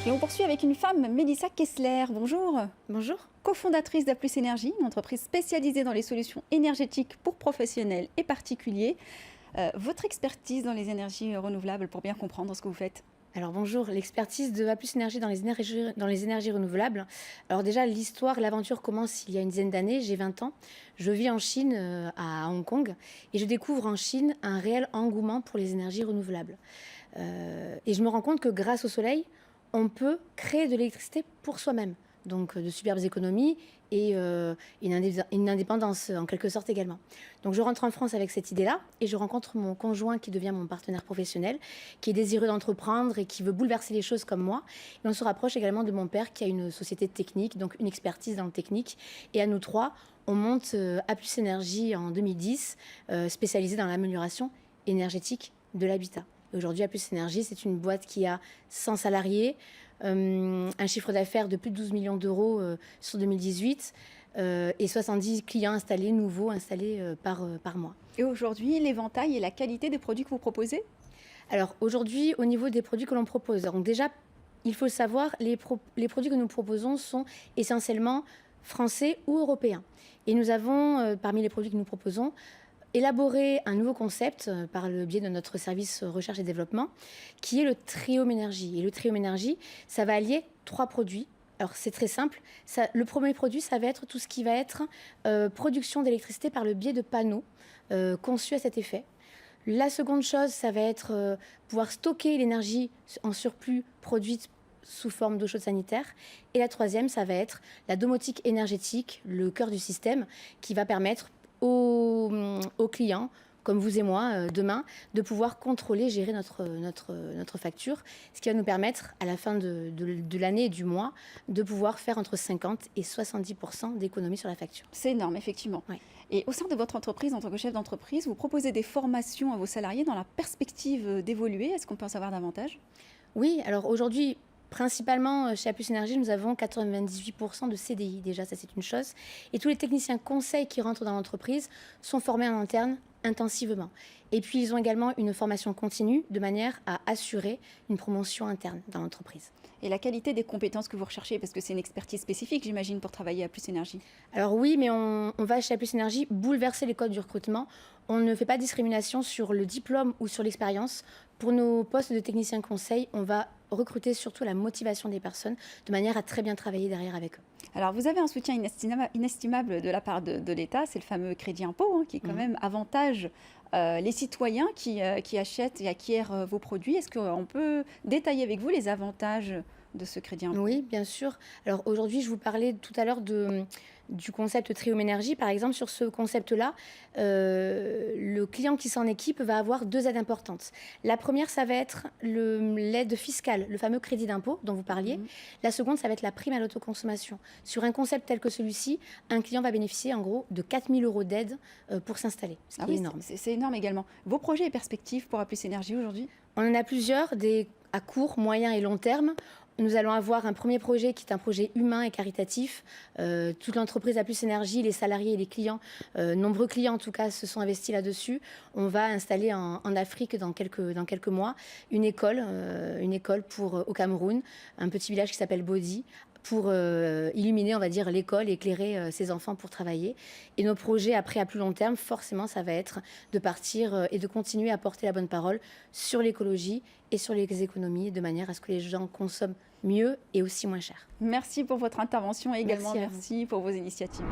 Et on poursuit avec une femme, Mélissa Kessler. Bonjour. Bonjour. Cofondatrice d'A Plus Énergie, une entreprise spécialisée dans les solutions énergétiques pour professionnels et particuliers. Votre expertise dans les énergies renouvelables, pour bien comprendre ce que vous faites? Alors bonjour, l'expertise de A Plus Énergie dans les énergies renouvelables. Alors déjà, l'histoire, l'aventure commence il y a une dizaine d'années, j'ai 20 ans. Je vis en Chine, à Hong Kong, et je découvre en Chine un réel engouement pour les énergies renouvelables. Et je me rends compte que grâce au soleil, on peut créer de l'électricité pour soi-même. Donc de superbes économies et une indépendance en quelque sorte également. Donc je rentre en France avec cette idée-là et je rencontre mon conjoint qui devient mon partenaire professionnel, qui est désireux d'entreprendre et qui veut bouleverser les choses comme moi. Et on se rapproche également de mon père qui a une société de technique, donc une expertise dans le technique. Et à nous trois, on monte A Plus Énergie en 2010, spécialisée dans l'amélioration énergétique de l'habitat. Aujourd'hui, A Plus Énergie, c'est une boîte qui a 100 salariés, un chiffre d'affaires de plus de 12 millions d'euros sur 2018 et 70 clients installés, nouveaux installés par mois. Et aujourd'hui, l'éventail et la qualité des produits que vous proposez? Alors aujourd'hui, au niveau des produits que l'on propose, donc déjà, il faut le savoir, les produits que nous proposons sont essentiellement français ou européens. Et nous avons, parmi les produits que nous proposons, élaborer un nouveau concept par le biais de notre service recherche et développement, qui est le Triome Énergie. Et le Triome Énergie, ça va allier 3 produits. Alors c'est très simple. Le premier produit, ça va être tout ce qui va être production d'électricité par le biais de panneaux conçus à cet effet. La seconde chose, ça va être pouvoir stocker l'énergie en surplus produite sous forme d'eau chaude sanitaire. Et la troisième, ça va être la domotique énergétique, le cœur du système, qui va permettre aux clients, comme vous et moi, demain, de pouvoir contrôler, gérer notre facture, ce qui va nous permettre, à la fin de l'année et du mois, de pouvoir faire entre 50 et 70% d'économie sur la facture. C'est énorme, effectivement. Oui. Et au sein de votre entreprise, en tant que chef d'entreprise, vous proposez des formations à vos salariés dans la perspective d'évoluer. Est-ce qu'on peut en savoir davantage? Oui, alors aujourd'hui, principalement, chez A Plus Énergie, nous avons 98% de CDI, déjà, ça c'est une chose. Et tous les techniciens conseils qui rentrent dans l'entreprise sont formés en interne intensivement. Et puis, ils ont également une formation continue de manière à assurer une promotion interne dans l'entreprise. Et la qualité des compétences que vous recherchez, parce que c'est une expertise spécifique, j'imagine, pour travailler à Plus Énergie. Alors oui, mais on va chez A Plus Énergie bouleverser les codes du recrutement. On ne fait pas de discrimination sur le diplôme ou sur l'expérience. Pour nos postes de technicien conseil, on va recruter surtout la motivation des personnes de manière à très bien travailler derrière avec eux. Alors, vous avez un soutien inestimable de la part de l'État, c'est le fameux crédit impôt, qui quand même avantage les citoyens qui achètent et acquièrent vos produits. Est-ce qu'on peut détailler avec vous les avantages de ce crédit impôt? Oui, bien sûr. Alors aujourd'hui, je vous parlais tout à l'heure du concept Triome Énergie. Par exemple, sur ce concept-là, le client qui s'en équipe va avoir 2 aides importantes. La première, ça va être l'aide fiscale, le fameux crédit d'impôt dont vous parliez. La seconde, ça va être la prime à l'autoconsommation. Sur un concept tel que celui-ci, un client va bénéficier en gros de 4 000 € d'aide pour s'installer, ce qui est énorme. C'est énorme également. Vos projets et perspectives pour A Plus Énergie aujourd'hui? On en a plusieurs, à court, moyen et long terme. Nous allons avoir un premier projet qui est un projet humain et caritatif. Toute l'entreprise A Plus Énergie, les salariés et les clients, nombreux clients en tout cas, se sont investis là-dessus. On va installer en Afrique dans quelques mois une école au Cameroun, un petit village qui s'appelle Bodi, pour illuminer, on va dire, l'école, éclairer ses enfants pour travailler. Et nos projets, après, à plus long terme, forcément, ça va être de partir et de continuer à porter la bonne parole sur l'écologie et sur les économies, de manière à ce que les gens consomment mieux et aussi moins cher. Merci pour votre intervention et également merci pour vos initiatives.